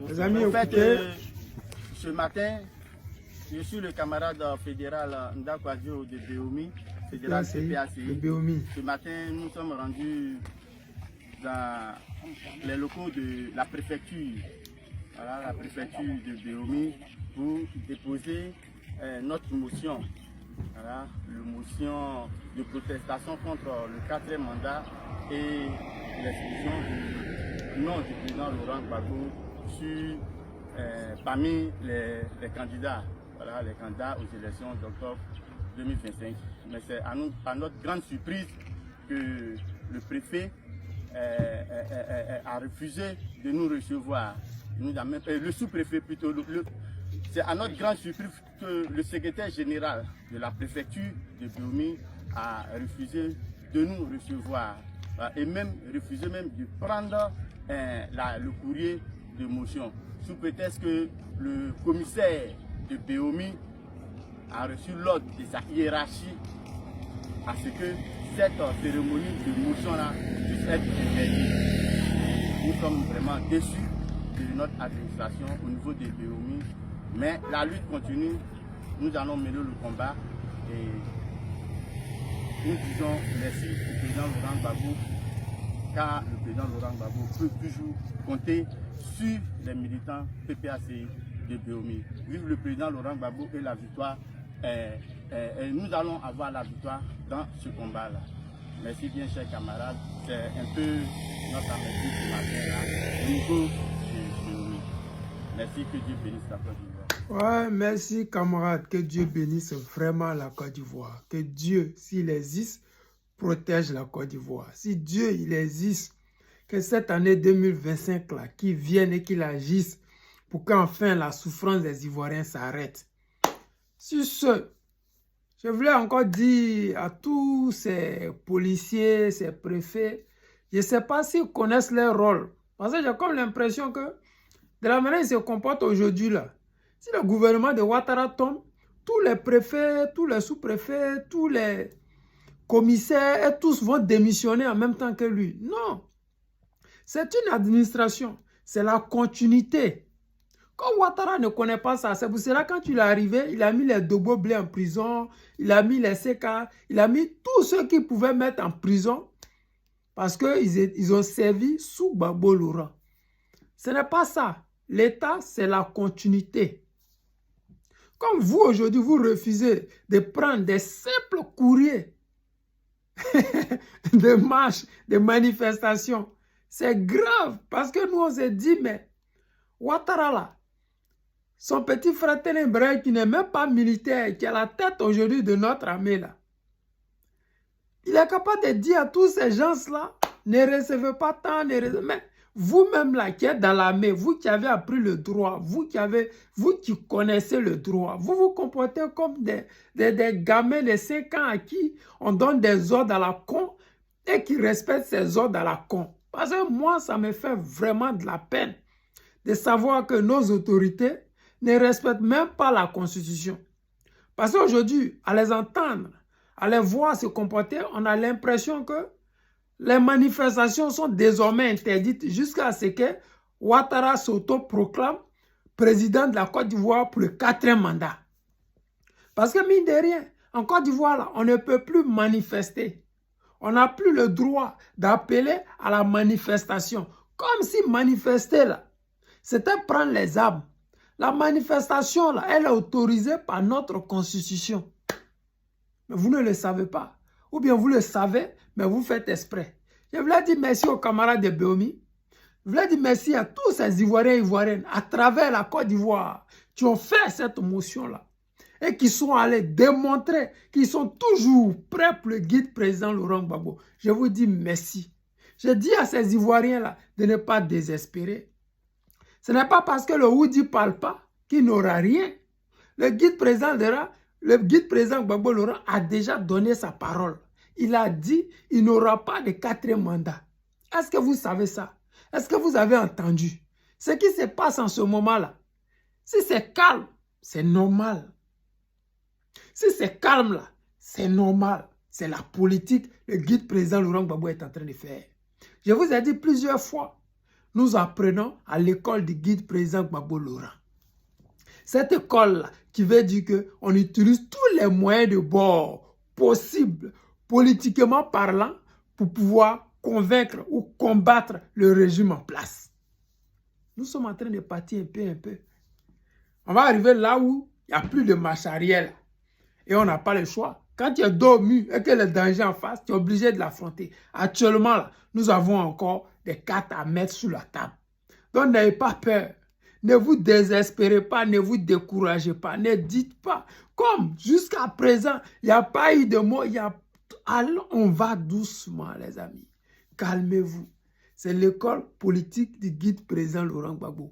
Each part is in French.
Les amis, En fait, écoutez. ce matin, je suis le camarade fédéral Ndakwadio de Beomi, fédéral CPACI. De Beomi. Ce matin, nous sommes rendus dans les locaux de la préfecture, voilà, la préfecture de Beomi, pour déposer notre motion. Voilà, la motion de protestation contre le 4e mandat et l'exclusion du nom du président Laurent Gbagbo sur, parmi les candidats, voilà, les candidats aux élections d'octobre 2025. Mais c'est à notre grande surprise que le préfet a refusé de nous recevoir. Le sous-préfet plutôt. C'est à notre grande surprise que le secrétaire général de la préfecture de Beomi a refusé de nous recevoir et même refusé même de prendre le courrier de motion, sous prétexte que le commissaire de Beomi a reçu l'ordre de sa hiérarchie à ce que cette cérémonie de motion-là puisse être interdite. Nous sommes vraiment déçus de notre administration au niveau de Beomi. Mais la lutte continue, nous allons mener le combat et nous disons merci au président Laurent Gbagbo, car le président Laurent Gbagbo peut toujours compter sur les militants PPACI de Beomi. Vive le président Laurent Gbagbo et la victoire, et nous allons avoir la victoire dans ce combat-là. Merci bien chers camarades, c'est un peu notre amertume ce matin-là au niveau de Beomi. Merci, que Dieu bénisse la Côte d'Ivoire. Ouais, merci camarade, que Dieu bénisse vraiment la Côte d'Ivoire. Que Dieu, s'il existe, protège la Côte d'Ivoire. Si Dieu, il existe, que cette année 2025 là, qu'il vienne et qu'il agisse pour qu'enfin la souffrance des Ivoiriens s'arrête. Sur ce, je voulais encore dire à tous ces policiers, ces préfets, je ne sais pas s'ils connaissent leur rôle. Parce que j'ai comme l'impression que de la manière dont ils se comportent aujourd'hui là, si le gouvernement de Ouattara tombe, tous les préfets, tous les sous-préfets, tous les commissaires, et tous vont démissionner en même temps que lui. Non. C'est une administration. C'est la continuité. Quand Ouattara ne connaît pas ça, c'est pour cela quand il est arrivé, il a mis les Dobo Blé en prison, il a mis les CK, il a mis tous ceux qu'il pouvait mettre en prison parce qu'ils ont servi sous Gbagbo Laurent. Ce n'est pas ça. L'État, c'est la continuité. Comme vous, aujourd'hui, vous refusez de prendre des simples courriers de marches, de manifestations. C'est grave parce que nous, on s'est dit, mais Ouattara, là, son petit frère Ténébré, qui n'est même pas militaire, qui a la tête aujourd'hui de notre armée, là, il est capable de dire à tous ces gens-là, ne recevez pas tant, mais vous-même là qui êtes dans l'armée, vous qui avez appris le droit, vous qui connaissez le droit, vous vous comportez comme des gamins de 5 ans à qui on donne des ordres à la con et qui respectent ces ordres à la con. Parce que moi, ça me fait vraiment de la peine de savoir que nos autorités ne respectent même pas la Constitution. Parce qu'aujourd'hui, à les entendre, à les voir se comporter, on a l'impression que les manifestations sont désormais interdites jusqu'à ce que Ouattara s'auto-proclame président de la Côte d'Ivoire pour le 4e mandat. Parce que mine de rien, en Côte d'Ivoire, on ne peut plus manifester. On n'a plus le droit d'appeler à la manifestation. Comme si manifester, là, c'était prendre les armes. La manifestation, là, elle est autorisée par notre constitution. Mais vous ne le savez pas. Ou bien vous le savez, mais vous faites exprès. Je voulais dire merci aux camarades de Beomi. Je voulais dire merci à tous ces Ivoiriens et Ivoiriennes à travers la Côte d'Ivoire qui ont fait cette motion-là et qui sont allés démontrer qu'ils sont toujours prêts pour le guide président Laurent Gbagbo. Je vous dis merci. Je dis à ces Ivoiriens-là de ne pas désespérer. Ce n'est pas parce que le Houdi ne parle pas qu'il n'aura rien. Le guide président Gbagbo Laurent a déjà donné sa parole. Il a dit qu'il n'aura pas de 4e mandat. Est-ce que vous savez ça? Est-ce que vous avez entendu? Ce qui se passe en ce moment-là, si c'est calme, c'est normal. Si c'est calme là, c'est normal. C'est la politique que le guide président Laurent Gbagbo est en train de faire. Je vous ai dit plusieurs fois, nous apprenons à l'école du guide président Gbagbo Laurent. Cette école-là qui veut dire qu'on utilise tous les moyens de bord possibles, politiquement parlant, pour pouvoir convaincre ou combattre le régime en place. Nous sommes en train de partir un peu. On va arriver là où il n'y a plus de marche arrière. Et on n'a pas le choix. Quand tu es dos mûr et que le danger en face, tu es obligé de l'affronter. Actuellement, là, nous avons encore des cartes à mettre sur la table. Donc, n'ayez pas peur. Ne vous désespérez pas, ne vous découragez pas, ne dites pas. Comme jusqu'à présent, il n'y a pas eu de mots. Alors, on va doucement, les amis. Calmez-vous. C'est l'école politique du guide président Laurent Gbagbo.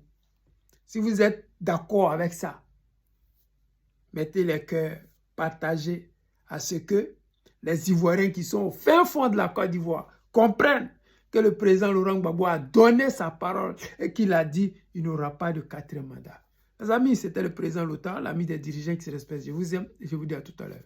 Si vous êtes d'accord avec ça, mettez les cœurs, partagez à ce que les Ivoiriens qui sont au fin fond de la Côte d'Ivoire comprennent que le président Laurent Gbagbo a donné sa parole et qu'il a dit qu'il n'aura pas de 4e mandat. Les amis, c'était le président Lothar, l'ami des dirigeants qui se respectent. Je vous aime et je vous dis à tout à l'heure.